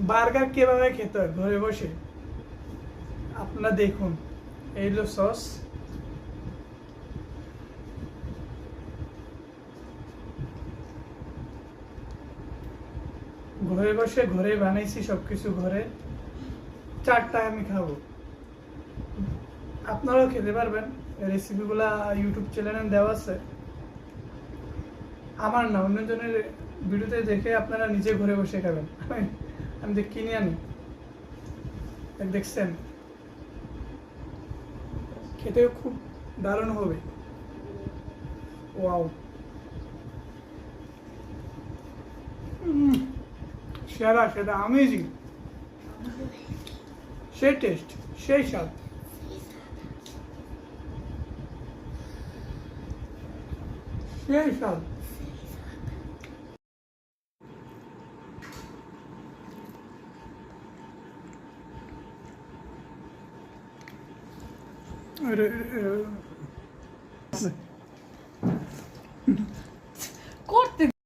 Burger কিভাবে খেতে হয় ঘরে বসে আপনারা দেখুন। এই হলো সস, ঘরে বসে ঘরে বানাইছি সবকিছু ঘরে। 4টা আমি খাবো, আপনারাও খেতে পারবেন। রেসিপিগুলা ইউটিউব চ্যানেলে দেওয়া আছে, আমার না অন্যজনের ভিডিওতে দেখে আপনারা নিজে ঘরে বসে খাবেন। আমি তো কিনে আনি, দেখছেন, খেতেও খুব দারুণ হবে। ওয়াও, সেরা সেরা, অ্যামেজিং, সেই টেস্ট, সেই স্বাদ। সেই স্বাদ। করতে